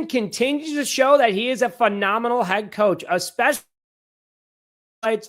continues to show that he is a phenomenal head coach, especially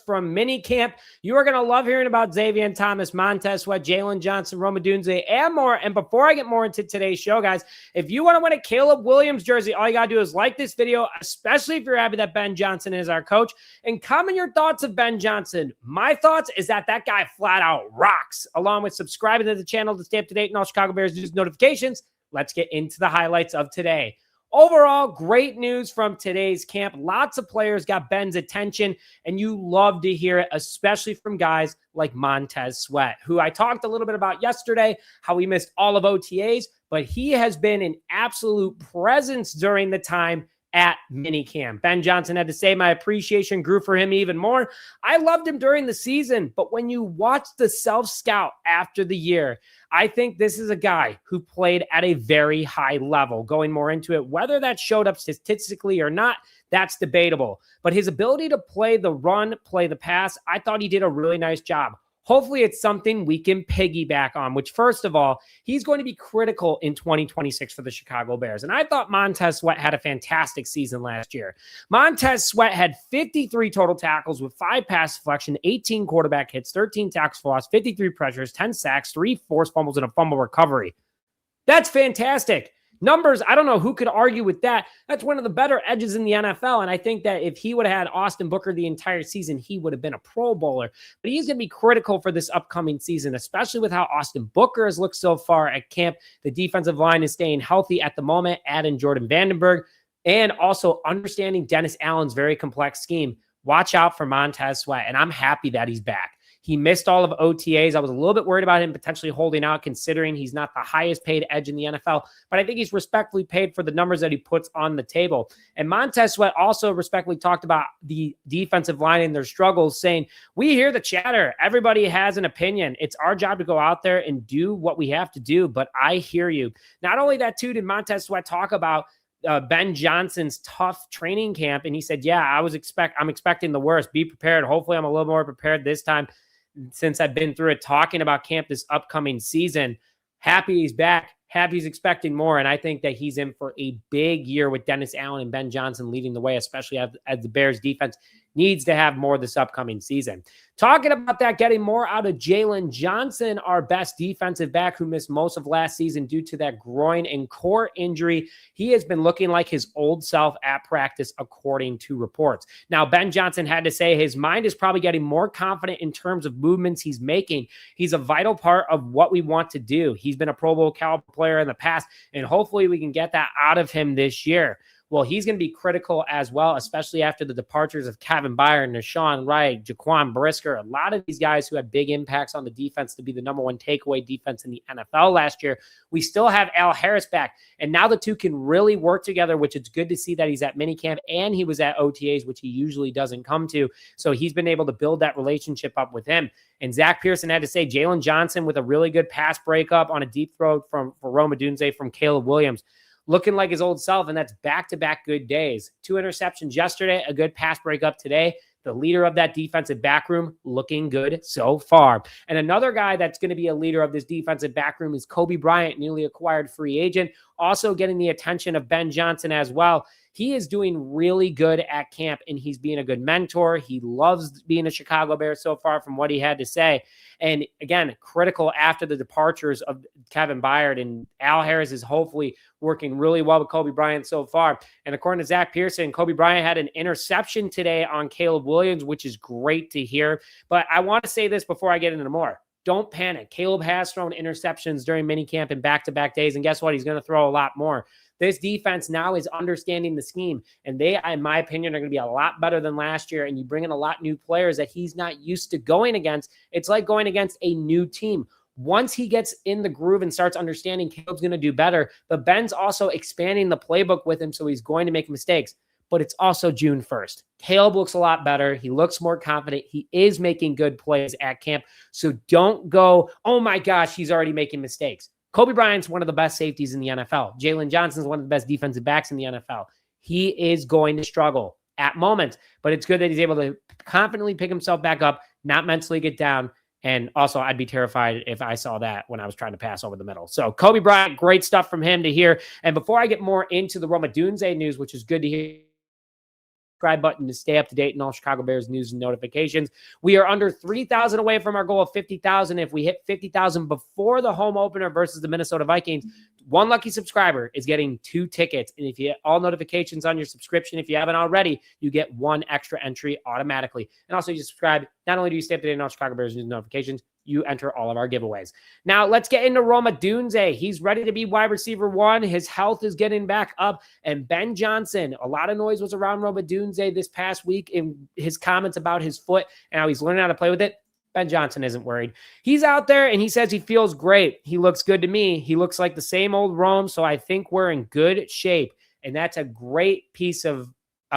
from mini camp. You are going to love hearing about Zavion Thomas, Montez Sweat, Jalen Johnson, Odunze, and more. And before I get more into today's show, guys, if you want to win a Caleb Williams jersey, all you got to do is like this video, especially if you're happy that Ben Johnson is our coach, and comment your thoughts of Ben Johnson. My thoughts is that guy flat out rocks, along with subscribing to the channel to stay up to date and all Chicago Bears news notifications. Let's get into the highlights of today. Overall, great news from today's camp. Lots of players got Ben's attention, and you love to hear it, especially from guys like Montez Sweat, who I talked a little bit about yesterday, how he missed all of OTAs, but he has been an absolute presence during the time at minicamp. Ben Johnson had to say my appreciation grew for him even more. I loved him during the season, but when you watch the self-scout after the year, I think this is a guy who played at a very high level. Going more into it, whether that showed up statistically or not, that's debatable. But his ability to play the run, play the pass, I thought he did a really nice job. Hopefully it's something we can piggyback on, which first of all, he's going to be critical in 2026 for the Chicago Bears. And I thought Montez Sweat had a fantastic season last year. Montez Sweat had 53 total tackles with 5 pass deflection, 18 quarterback hits, 13 tackles for loss, 53 pressures, 10 sacks, 3 forced fumbles, and a fumble recovery. That's fantastic. Numbers, I don't know who could argue with that. That's one of the better edges in the NFL. And I think that if he would have had Austin Booker the entire season, he would have been a Pro Bowler. But he's going to be critical for this upcoming season, especially with how Austin Booker has looked so far at camp. The defensive line is staying healthy at the moment, adding Jordan Vandenberg, and also understanding Dennis Allen's very complex scheme. Watch out for Montez Sweat, and I'm happy that he's back. He missed all of OTAs. I was a little bit worried about him potentially holding out, considering he's not the highest paid edge in the NFL, but I think he's respectfully paid for the numbers that he puts on the table. And Montez Sweat also respectfully talked about the defensive line and their struggles, saying, we hear the chatter. Everybody has an opinion. It's our job to go out there and do what we have to do, but I hear you. Not only that, too, did Montez Sweat talk about Ben Johnson's tough training camp, and he said, yeah, I'm expecting the worst. Be prepared. Hopefully I'm a little more prepared this time, since I've been through it, talking about camp this upcoming season. Happy he's back. Happy he's expecting more. And I think that he's in for a big year with Dennis Allen and Ben Johnson leading the way, especially as the Bears defense needs to have more this upcoming season. Talking about that, getting more out of Jalen Johnson, our best defensive back who missed most of last season due to that groin and core injury. He has been looking like his old self at practice, according to reports. Now, Ben Johnson had to say his mind is probably getting more confident in terms of movements he's making. He's a vital part of what we want to do. He's been a Pro Bowl caliber player in the past, and hopefully we can get that out of him this year. Well, he's going to be critical as well, especially after the departures of Kevin Byard, Nashawn Wright, Jaquan Brisker, a lot of these guys who had big impacts on the defense to be the number one takeaway defense in the NFL last year. We still have Al Harris back, and now the two can really work together, which it's good to see that he's at minicamp and he was at OTAs, which he usually doesn't come to. So he's been able to build that relationship up with him. And Zach Pearson had to say Jalen Johnson with a really good pass breakup on a deep throw for Odunze from Caleb Williams, looking like his old self, and that's back-to-back good days. 2 interceptions yesterday, a good pass breakup today. The leader of that defensive back room looking good so far. And another guy that's going to be a leader of this defensive back room is Kobe Bryant, newly acquired free agent, also getting the attention of Ben Johnson as well. He is doing really good at camp, and he's being a good mentor. He loves being a Chicago Bear so far from what he had to say. And again, critical after the departures of Kevin Byard, and Al Harris is hopefully working really well with Kobe Bryant so far. And according to Zach Pearson, Kobe Bryant had an interception today on Caleb Williams, which is great to hear. But I want to say this before I get into more. Don't panic. Caleb has thrown interceptions during minicamp and back-to-back days, and guess what? He's going to throw a lot more. This defense now is understanding the scheme, and they, in my opinion, are going to be a lot better than last year, and you bring in a lot new players that he's not used to going against. It's like going against a new team. Once he gets in the groove and starts understanding, Caleb's going to do better, but Ben's also expanding the playbook with him, so he's going to make mistakes. But it's also June 1st. Caleb looks a lot better. He looks more confident. He is making good plays at camp. So don't go, oh my gosh, he's already making mistakes. Kobe Bryant's one of the best safeties in the NFL. Jalen Johnson's one of the best defensive backs in the NFL. He is going to struggle at moments, but it's good that he's able to confidently pick himself back up, not mentally get down, And also, I'd be terrified if I saw that when I was trying to pass over the middle. So Kobe Bryant, great stuff from him to hear. And before I get more into the Rome Odunze news, which is good to hear, subscribe button to stay up to date in all Chicago Bears news and notifications. We are under 3,000 away from our goal of 50,000. If we hit 50,000 before the home opener versus the Minnesota Vikings, one lucky subscriber is getting 2 tickets. And if you get all notifications on your subscription, if you haven't already, you get 1 extra entry automatically. And also, you subscribe. Not only do you stay up to date in all Chicago Bears news and notifications, you enter all of our giveaways. Now, let's get into Rome Odunze. He's ready to be wide receiver 1. His health is getting back up. And Ben Johnson, a lot of noise was around Rome Odunze this past week in his comments about his foot and how he's learning how to play with it. Ben Johnson isn't worried. He's out there and he says he feels great. He looks good to me. He looks like the same old Rome, so I think we're in good shape. And that's a great piece of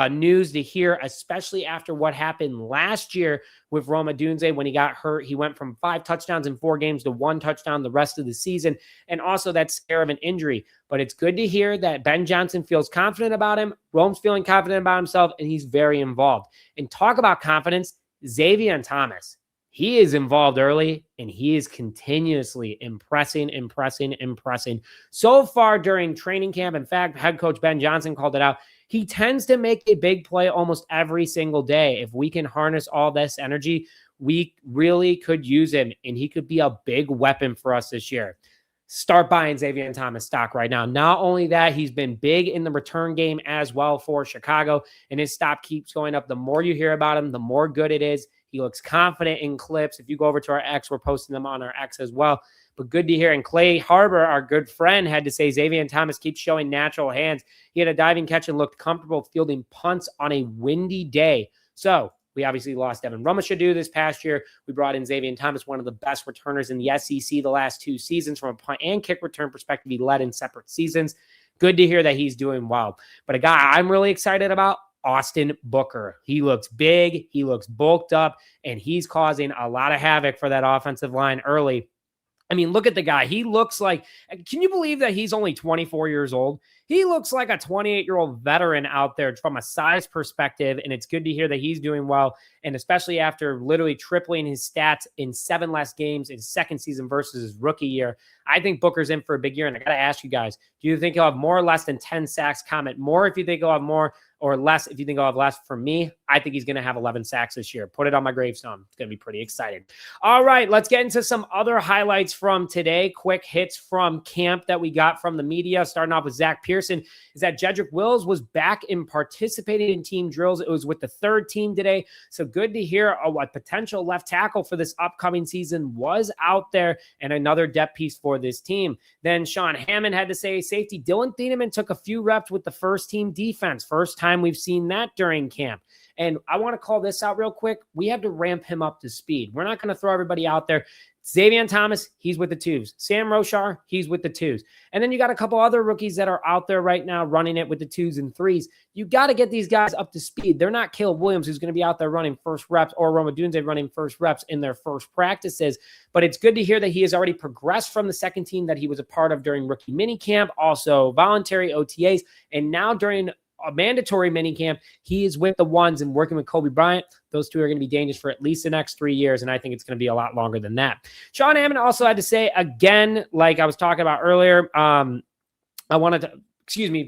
news to hear, especially after what happened last year with Rome Odunze when he got hurt. He went from 5 touchdowns in 4 games to 1 touchdown the rest of the season, and also that scare of an injury. But it's good to hear that Ben Johnson feels confident about him, Rome's feeling confident about himself, and he's very involved. And talk about confidence, Zavion Thomas. He is involved early, and he is continuously impressing. So far during training camp, in fact, head coach Ben Johnson called it out. He tends to make a big play almost every single day. If we can harness all this energy, we really could use him, and he could be a big weapon for us this year. Start buying Zavion Thomas stock right now. Not only that, he's been big in the return game as well for Chicago, and his stock keeps going up. The more you hear about him, the more good it is. He looks confident in clips. If you go over to our X, we're posting them on our X as well. But good to hear. And Clay Harbor, our good friend, had to say Zavion Thomas keeps showing natural hands. He had a diving catch and looked comfortable fielding punts on a windy day. So we obviously lost Devin Rumashadu this past year. We brought in Zavion Thomas, one of the best returners in the SEC the last 2 seasons. From a punt and kick return perspective, he led in separate seasons. Good to hear that he's doing well. But a guy I'm really excited about, Austin Booker. He looks big, he looks bulked up, and he's causing a lot of havoc for that offensive line early. I mean, look at the guy. He looks like, can you believe that he's only 24 years old? He looks like a 28-year-old veteran out there from a size perspective, and it's good to hear that he's doing well, and especially after literally tripling his stats in 7 less games in his second season versus his rookie year. I think Booker's in for a big year, and I got to ask you guys, do you think he'll have more or less than 10 sacks? Comment more if you think he'll have more, or less if you think he'll have less. For me, I think he's going to have 11 sacks this year. Put it on my gravestone. It's going to be pretty exciting. All right, let's get into some other highlights from today. Quick hits from camp that we got from the media, starting off with Zach Pearson, is that Jedrick Wills was back and participated in team drills. It was with the 3rd team today. So good to hear a potential left tackle for this upcoming season was out there, and another depth piece for this team. Then Sean Hammond had to say safety Dylan Thieneman took a few reps with the first team defense. First time we've seen that during camp. And I want to call this out real quick. We have to ramp him up to speed. We're not going to throw everybody out there. Zavion Thomas, he's with the 2s. Sam Roshar, he's with the 2s. And then you got a couple other rookies that are out there right now running it with the 2s and 3s. You got to get these guys up to speed. They're not Caleb Williams, who's going to be out there running first reps, or Rome Odunze running first reps in their first practices. But it's good to hear that he has already progressed from the second team that he was a part of during rookie minicamp, also voluntary OTAs, and now during a mandatory minicamp, he is with the ones and working with Kobe Bryant. Those two are going to be dangerous for at least the next 3 years, and I think it's going to be a lot longer than that. Sean Hammond also had to say, again, like I was talking about earlier, I wanted to,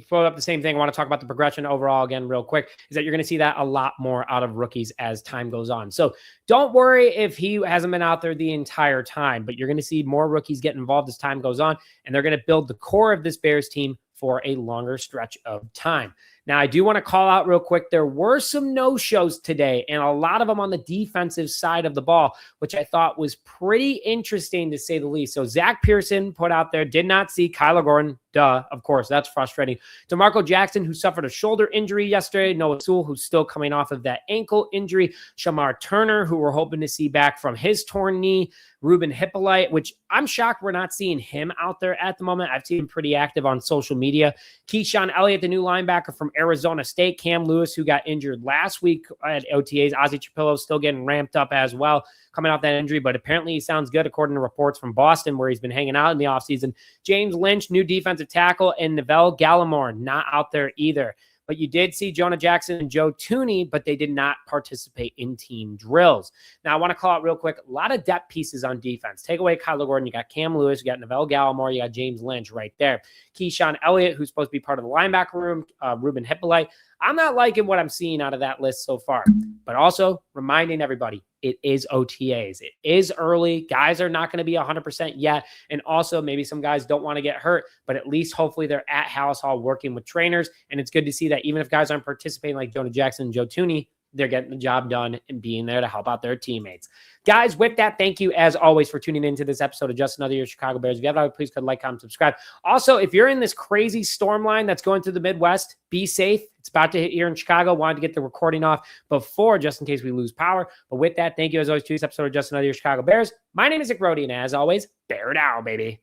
throw up the same thing. I want to talk about the progression overall again real quick, is that you're going to see that a lot more out of rookies as time goes on. So don't worry if he hasn't been out there the entire time, but you're going to see more rookies get involved as time goes on, and they're going to build the core of this Bears team for a longer stretch of time. Now, I do want to call out real quick, there were some no-shows today, and a lot of them on the defensive side of the ball, which I thought was pretty interesting to say the least. So Zach Pearson put out there, did not see Kyler Gordon. Duh, of course, that's frustrating. DeMarco Jackson, who suffered a shoulder injury yesterday. Noah Sewell, who's still coming off of that ankle injury. Shamar Turner, who we're hoping to see back from his torn knee. Ruben Hippolyte, which I'm shocked we're not seeing him out there at the moment. I've seen him pretty active on social media. Keyshawn Elliott, the new linebacker from Arizona State. Cam Lewis, who got injured last week at OTAs. Ozzie Trapillo still getting ramped up as well, coming off that injury, but apparently he sounds good according to reports from Boston, where he's been hanging out in the offseason. James Lynch, new defensive defensive tackle, and Neville Gallimore, not out there either. But you did see Jonah Jackson and Joe Thuney, but they did not participate in team drills. Now, I want to call out real quick, a lot of depth pieces on defense. Take away Kyler Gordon, you got Cam Lewis, you got Neville Gallimore, you got James Lynch right there. Keyshawn Elliott, who's supposed to be part of the linebacker room, Ruben Hippolyte. I'm not liking what I'm seeing out of that list so far, but also reminding everybody, it is OTAs. It is early. Guys are not going to be 100% yet. And also maybe some guys don't want to get hurt, but at least hopefully they're at Halas Hall working with trainers. And it's good to see that even if guys aren't participating like Jonah Jackson and Joe Thuney, they're getting the job done and being there to help out their teammates. Guys, with that, thank you as always for tuning into this episode of Just Another Year Chicago Bears. If you haven't, please like, comment, subscribe. Also, if you're in this crazy storm line that's going through the Midwest, be safe. It's about to hit here in Chicago. Wanted to get the recording off before, just in case we lose power. But with that, thank you as always to this episode of Just Another Year Chicago Bears. My name is Nick Brody, and as always, bear down, baby.